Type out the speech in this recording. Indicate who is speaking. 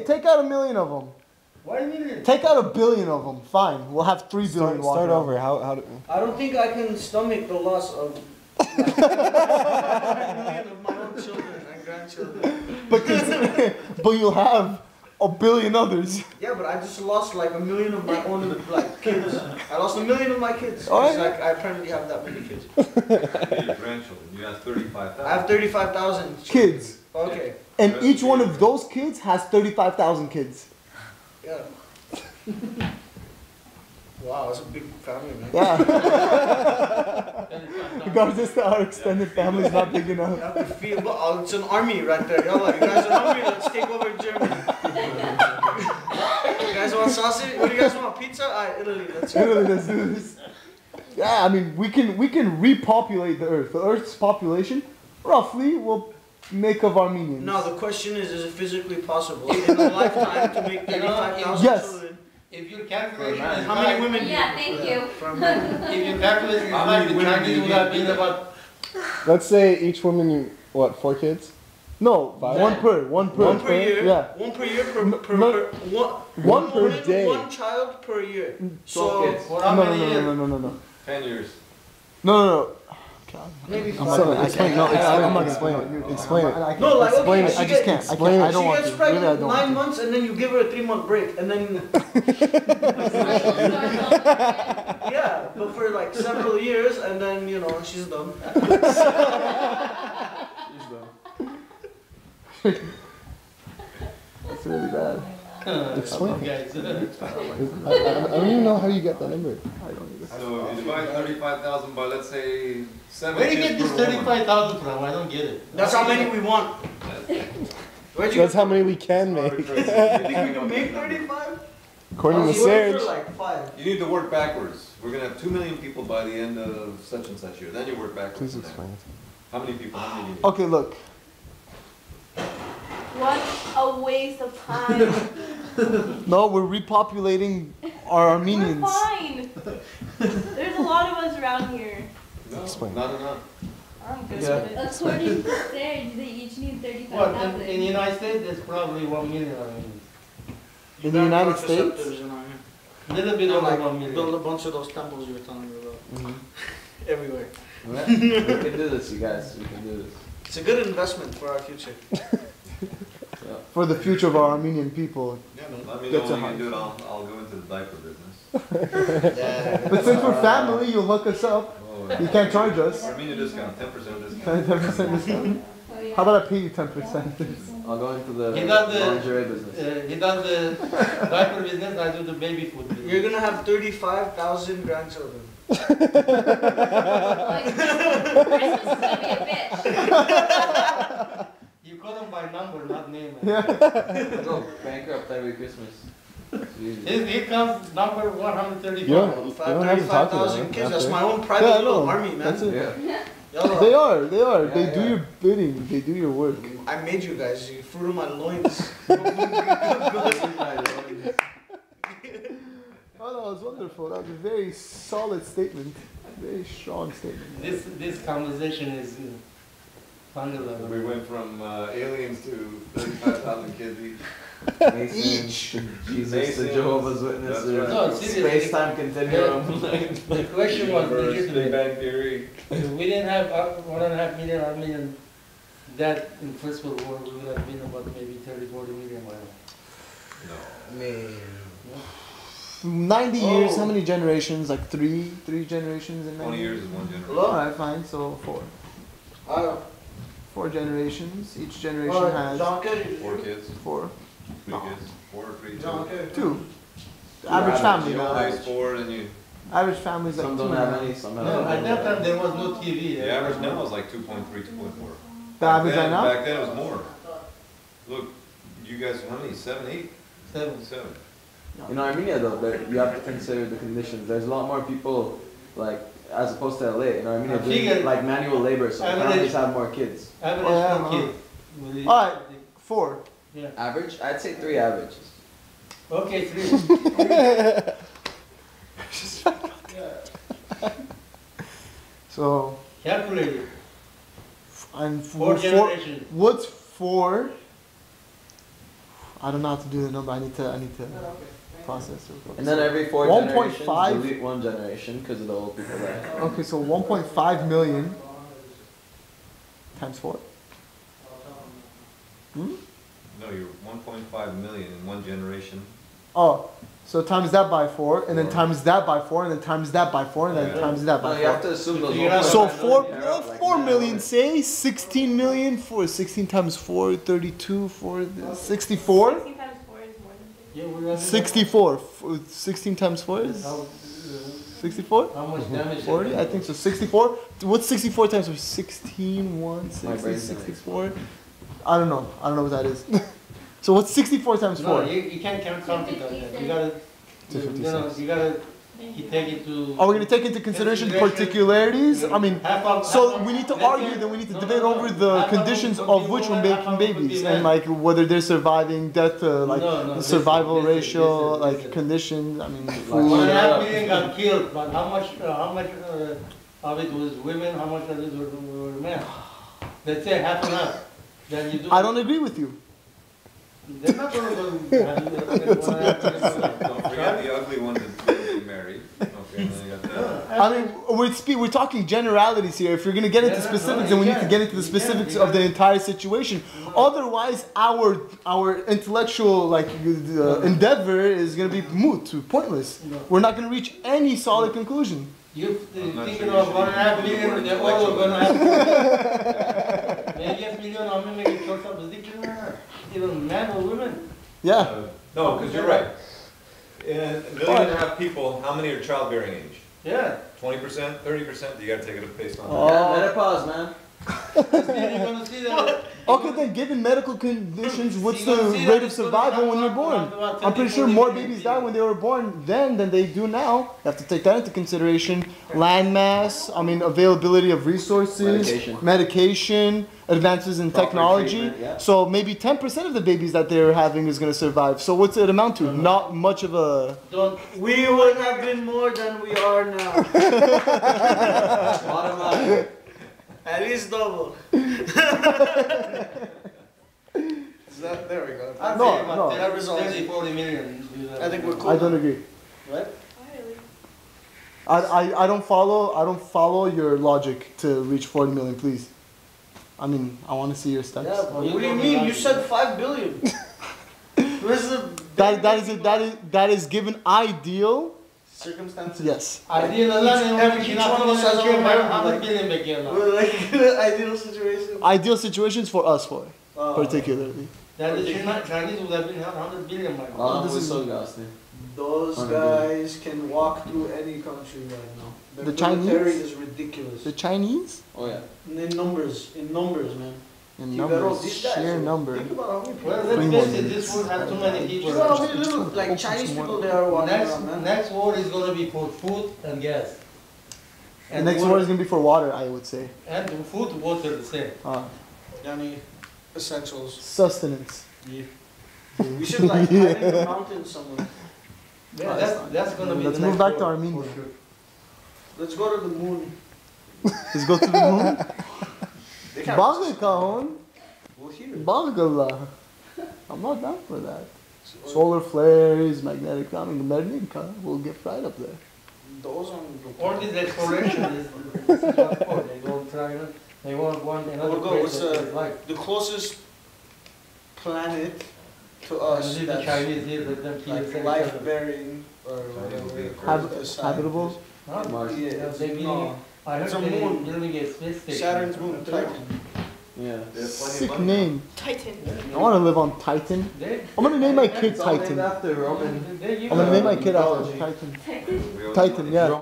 Speaker 1: Take out 1 million of them.
Speaker 2: What do you mean?
Speaker 1: Take out 1 billion of them. Fine. We'll have 3 billion.
Speaker 3: Start over. How do...
Speaker 2: I don't think I can stomach the loss of like, 1 million of my own children and grandchildren.
Speaker 1: But you'll have 1 billion others.
Speaker 2: Yeah, but I just lost like 1 million of my own like kids. I lost 1 million of my kids.
Speaker 1: Oh, yeah.
Speaker 2: Like I apparently have that many kids.
Speaker 4: Your grandchildren. You have 35,000.
Speaker 2: I have 35,000
Speaker 1: Kids.
Speaker 2: Okay.
Speaker 1: And each one of those kids has 35,000 kids.
Speaker 2: Yeah. Wow, that's a big family, man.
Speaker 1: Yeah. Regardless, our extended family is not big enough.
Speaker 2: You have to feel, well, it's an army right there. Y'all like, you guys are hungry, let's take over Germany. You guys want sausage? What do you guys want? Pizza? Alright, Italy, let's go.
Speaker 1: Italy, let's do this. Yeah, I mean, we can repopulate the Earth. The Earth's population, roughly, will make of Armenians.
Speaker 2: No, the question is it physically possible in a lifetime to make 35,000
Speaker 1: Yes.
Speaker 2: children?
Speaker 5: If your calculation is
Speaker 2: How many women?
Speaker 6: Yeah, thank you.
Speaker 5: If your calculation is right, the Chinese would have been about.
Speaker 3: Let's say each woman, what, 4 kids?
Speaker 1: No,
Speaker 3: 5?
Speaker 1: one per.
Speaker 2: One per year.
Speaker 1: Yeah.
Speaker 2: One per year per
Speaker 1: One per
Speaker 2: woman,
Speaker 1: day.
Speaker 2: 1 child per year.
Speaker 4: 12
Speaker 2: So
Speaker 4: kids.
Speaker 5: For how many years?
Speaker 1: No.
Speaker 4: 10 years.
Speaker 1: No.
Speaker 2: maybe
Speaker 1: I'm
Speaker 2: 5.
Speaker 1: sorry,
Speaker 3: Explain. No, I'm not explaining it. Explain it.
Speaker 2: No, like
Speaker 1: Explain
Speaker 2: okay,
Speaker 1: it. I just can't.
Speaker 3: Explain
Speaker 1: I
Speaker 3: it.
Speaker 1: don't
Speaker 2: She
Speaker 1: want
Speaker 2: gets
Speaker 1: to.
Speaker 2: pregnant
Speaker 1: Really, I don't
Speaker 2: 9
Speaker 1: want
Speaker 2: months and then you give her a 3-month break and then yeah, but for like several years and then you know she's done.
Speaker 1: It's really bad.
Speaker 3: Explain it.
Speaker 5: Guys.
Speaker 3: I don't even know how you get that number.
Speaker 1: I don't either.
Speaker 4: So if you divide 35,000 by, let's say, 7
Speaker 5: Where do you
Speaker 4: kids
Speaker 5: get this
Speaker 4: per woman.
Speaker 5: 35,000 from? I don't get it.
Speaker 2: That's how many we want. Where'd you
Speaker 3: That's how many we can make.
Speaker 2: You think we can make 35?
Speaker 3: According to
Speaker 2: You went for
Speaker 3: Serge.
Speaker 2: like 5.
Speaker 4: You need to work backwards. We're going to have 2 million people by the end of such and such year. Then you work backwards.
Speaker 3: Please
Speaker 4: from there.
Speaker 3: explain it.
Speaker 4: How many people? How many?
Speaker 1: Okay, look.
Speaker 6: What a waste of time.
Speaker 1: No, we're repopulating our
Speaker 6: We're
Speaker 1: Armenians.
Speaker 6: fine. There's a lot of us around here.
Speaker 4: No,
Speaker 3: Explain.
Speaker 4: not enough.
Speaker 6: I'm good
Speaker 1: Yeah.
Speaker 6: with it.
Speaker 7: According to Serge, they each need
Speaker 5: What,
Speaker 7: 35,000.
Speaker 5: in the United States, there's probably 1 million Armenians.
Speaker 1: In the United States?
Speaker 5: A little bit
Speaker 2: Build
Speaker 5: over
Speaker 2: like
Speaker 5: 1 million.
Speaker 2: build a bunch of those temples you were telling me about. Everywhere.
Speaker 8: We can do this, you guys. We can do this.
Speaker 2: It's a good investment for our future.
Speaker 1: For the future of our Armenian people.
Speaker 4: Let me know
Speaker 1: That's
Speaker 4: when
Speaker 1: a
Speaker 4: you can
Speaker 1: hard-
Speaker 4: do it. I'll go into the diaper business.
Speaker 2: Yeah.
Speaker 1: But since we're family, you'll hook us up.
Speaker 4: Oh,
Speaker 1: You can't charge us.
Speaker 4: Armenia discount, 10% discount.
Speaker 1: 10% discount.
Speaker 7: Oh, yeah.
Speaker 1: How about I pay you 10%?
Speaker 8: I'll go into the
Speaker 5: He does the-
Speaker 8: lingerie business.
Speaker 5: He does the diaper business, I do the baby food business.
Speaker 2: You're gonna have 35,000 grandchildren.
Speaker 7: Like, Christmas is gonna be a bitch.
Speaker 5: You call them by number, not name.
Speaker 1: Yeah.
Speaker 8: I'll go bankrupt every Christmas. Jesus.
Speaker 5: Here comes number 135.
Speaker 3: You don't have to talk to
Speaker 2: 35,000
Speaker 3: them
Speaker 2: kids. That's
Speaker 3: after.
Speaker 2: my own private
Speaker 1: Yeah, I
Speaker 2: little
Speaker 1: know.
Speaker 2: army, man.
Speaker 1: That's it.
Speaker 8: Yeah.
Speaker 2: Y'all
Speaker 1: They
Speaker 2: are-
Speaker 1: are.
Speaker 8: Yeah,
Speaker 1: They do
Speaker 8: yeah.
Speaker 1: your bidding. They do your work.
Speaker 2: I made you guys. You fruit of my loins.
Speaker 1: Oh, that was wonderful. That was a very solid statement. Very strong statement.
Speaker 5: This conversation is funny level.
Speaker 4: We went from aliens to 35,000 kids each.
Speaker 8: Masons, to Jesus, to
Speaker 4: Masons.
Speaker 8: Jehovah's
Speaker 4: That's
Speaker 8: Witnesses,
Speaker 4: right.
Speaker 5: No, seriously.
Speaker 8: space-time continuum.
Speaker 5: The question was
Speaker 4: Universe, Big
Speaker 5: legitimate.
Speaker 4: Bang Theory.
Speaker 5: If we didn't have 1.5 million Armenians that in First World War, we would have been about maybe 30, 40 million by now.
Speaker 4: No.
Speaker 2: Man.
Speaker 1: 90 years,
Speaker 2: Oh.
Speaker 1: how many generations? Like three generations in
Speaker 4: 20
Speaker 1: 90
Speaker 4: years is one generation.
Speaker 2: Hello?
Speaker 1: Alright, fine. So four.
Speaker 2: Uh,
Speaker 1: 4 generations. Each generation
Speaker 2: Alright,
Speaker 1: has
Speaker 2: John Kerry.
Speaker 4: 4 kids,
Speaker 1: 4.
Speaker 4: 3
Speaker 1: No.
Speaker 4: kids, 4 or 3, 2.
Speaker 2: John Kerry.
Speaker 1: 2. Average family.
Speaker 4: You
Speaker 1: now.
Speaker 4: always 4, then you.
Speaker 1: Average family is like
Speaker 8: Some
Speaker 1: 2.
Speaker 8: don't have any, some have
Speaker 5: No, at that time
Speaker 8: any.
Speaker 5: there was no TV.
Speaker 4: The average now is like 2.3, 2.4.
Speaker 1: The average right now?
Speaker 4: Back then it was more. Look, you guys, how many? 7, 8?
Speaker 5: 7.
Speaker 4: 7.
Speaker 8: In Armenia though, you have to consider the conditions. There's a lot more people, like, as opposed to LA. In Armenia,
Speaker 5: I figure-
Speaker 8: doing like manual labor, so
Speaker 5: Average-
Speaker 8: families have more kids.
Speaker 5: Average
Speaker 1: Oh, yeah,
Speaker 5: per
Speaker 1: huh.
Speaker 5: kid. Will
Speaker 1: Alright. 4.
Speaker 5: Yeah.
Speaker 8: Average? I'd say 3 averages.
Speaker 5: Okay, 3.
Speaker 1: So,
Speaker 5: Calculate it.
Speaker 1: and
Speaker 5: 4 generations.
Speaker 1: what's 4? I don't know how to do the number. I need to process it.
Speaker 8: And then every 4
Speaker 1: 1.5
Speaker 8: generations, delete 1 generation because of the old people there.
Speaker 1: Okay, so 1.5 million times 4. Hmm?
Speaker 4: No, you're 1.5 million in one generation.
Speaker 1: Oh, so times that by 4, and then times that by 4, and then times that by 4, and then times that
Speaker 8: No,
Speaker 1: by
Speaker 8: you have
Speaker 1: 4.
Speaker 8: to assume those.
Speaker 5: You have
Speaker 1: So
Speaker 5: to-
Speaker 1: 4 million, say 16 million for 16 times 4, 32, 64.
Speaker 6: 16 times 4 is more than 30.
Speaker 5: Yeah, we have-
Speaker 1: 64. 16 times 4 is
Speaker 5: How,
Speaker 1: 64?
Speaker 5: how much damage?
Speaker 1: 40? I think so. 64? What's 64 times 4? 16, 1,
Speaker 8: My
Speaker 1: 60,
Speaker 8: brain's
Speaker 1: 64? I don't know. I don't know what that is. So what's 64 times 4?
Speaker 5: No, you can't count it like that. You gotta, you gotta, you take it to.
Speaker 1: Are we going to take into consideration particularities? I mean, so we need to argue, then we need to debate over the conditions of which we're making babies and like whether they're surviving, death, like survival ratio, like conditions. I mean, food.
Speaker 5: 1.5 million got killed, but how much of it was women? How much of it were men? Let's say half and half. Then you do.
Speaker 1: I don't agree with you.
Speaker 5: They're not gonna go.
Speaker 4: Don't forget the ugly one that didn't marry. Okay, and then you got the.
Speaker 1: I mean, we're talking generalities here. If you're going to get into specifics, then we need to get into the specifics of the entire situation. Otherwise, our intellectual like endeavor is going to be moot, pointless. We're not going to reach any solid conclusion.
Speaker 5: You're
Speaker 4: I'm not
Speaker 5: thinking
Speaker 4: sure
Speaker 5: of
Speaker 4: you
Speaker 5: 1.5
Speaker 4: should-
Speaker 5: million, they're all gonna have. Maybe a million, how many make it short up? Even men or women?
Speaker 1: Yeah.
Speaker 4: No, because you're right. In a million and a half people, how many are childbearing age?
Speaker 5: Yeah.
Speaker 4: 20%, 30%? You gotta take it based on that.
Speaker 8: Yeah, menopause, man.
Speaker 5: You're gonna see that.
Speaker 1: Okay, then given medical conditions, what's the rate of survival when you're born? I'm pretty sure more babies die when they were born then than they do now. You have to take that into consideration. Land mass, I mean, availability of resources, medication, advances in
Speaker 8: Proper
Speaker 1: technology.
Speaker 8: treatment, yeah.
Speaker 1: So maybe 10% of the babies that they're having is going to survive. So what's it amount to? Not much of a...
Speaker 2: We would have been more than we are now.
Speaker 8: Bottom line.
Speaker 2: At least double. Is that, there we go.
Speaker 1: No.
Speaker 2: That resolves it.
Speaker 5: 30, 40 million.
Speaker 2: I think we're cool.
Speaker 1: I don't agree.
Speaker 2: Right?
Speaker 1: I don't follow your logic to reach 40 million, please. I mean, I want to see your steps.
Speaker 2: Yeah, but what do you mean? You said 5 billion. Where's the
Speaker 1: That is given ideal.
Speaker 2: circumstances?
Speaker 1: Yes.
Speaker 5: Ideal land
Speaker 2: Each one of us has our own
Speaker 5: how
Speaker 2: like-
Speaker 5: much billion make you now?
Speaker 2: We're like ideal situation.
Speaker 1: Ideal situations for us, particularly.
Speaker 5: That is Chinese would have been 100 billion by now.
Speaker 8: Oh,
Speaker 1: This
Speaker 8: this
Speaker 1: is-
Speaker 8: is so ghastly.
Speaker 2: Those
Speaker 8: 100
Speaker 2: guys can walk through any country right now.
Speaker 1: The
Speaker 2: Their military
Speaker 1: Chinese?
Speaker 2: is ridiculous.
Speaker 1: The Chinese?
Speaker 8: Oh yeah.
Speaker 2: In numbers, man.
Speaker 1: In
Speaker 2: You got all
Speaker 1: numbers,
Speaker 2: these guys.
Speaker 1: sheer number.
Speaker 2: Think about how many people.
Speaker 5: Well,
Speaker 1: Three
Speaker 5: let's
Speaker 1: more
Speaker 5: face it,
Speaker 1: minutes.
Speaker 5: this would have too many people.
Speaker 2: Think about how many little like Chinese people there are walking around, man.
Speaker 5: Next war is gonna be for food and gas.
Speaker 1: The next war is going to be for water, I would say.
Speaker 5: And food, water, the same.
Speaker 2: Yani essentials.
Speaker 1: Sustenance.
Speaker 2: We should like hide in the mountains somewhere.
Speaker 5: Yeah, that's gonna be
Speaker 1: Let's
Speaker 5: the
Speaker 1: move
Speaker 5: next
Speaker 1: back to
Speaker 5: war,
Speaker 1: Armenia.
Speaker 5: for sure.
Speaker 2: Let's go to the moon.
Speaker 1: Let's go to the moon.
Speaker 2: They can't
Speaker 1: Bagay kahon.
Speaker 2: We'll hear it.
Speaker 1: Bagala. I'm not down for that. Solar flares, magnetic, I mean, magnetic, we'll get fried up there.
Speaker 2: Those on
Speaker 5: All this exploration is what for. They go try it. They want another
Speaker 2: We'll go,
Speaker 5: place
Speaker 2: what's,
Speaker 5: that is like.
Speaker 2: the closest planet to
Speaker 5: And
Speaker 2: us
Speaker 5: leave the
Speaker 2: that's
Speaker 5: Chinese here, let them kill
Speaker 2: like
Speaker 5: each other.
Speaker 2: life bearing or
Speaker 4: Chinese will be
Speaker 2: whatever.
Speaker 4: first.
Speaker 1: Habitable?
Speaker 5: Huh?
Speaker 8: Mars.
Speaker 2: Yeah,
Speaker 5: Yeah,
Speaker 2: it's,
Speaker 5: they building,
Speaker 2: no,
Speaker 5: I heard
Speaker 2: it's a
Speaker 5: they
Speaker 2: moon.
Speaker 5: building a space station.
Speaker 2: Saturn's moon, Titan.
Speaker 8: Yeah.
Speaker 4: There's plenty of
Speaker 1: Sick
Speaker 4: money.
Speaker 1: name.
Speaker 6: Titan.
Speaker 1: I want to live on Titan. I'm going to name my kid
Speaker 8: It's all named
Speaker 1: Titan.
Speaker 8: after Roman.
Speaker 5: They give
Speaker 1: I'm going to name my kid
Speaker 8: Mythology.
Speaker 1: after Titan.
Speaker 6: Titan?
Speaker 4: We always
Speaker 1: Titan,
Speaker 4: money.
Speaker 1: yeah.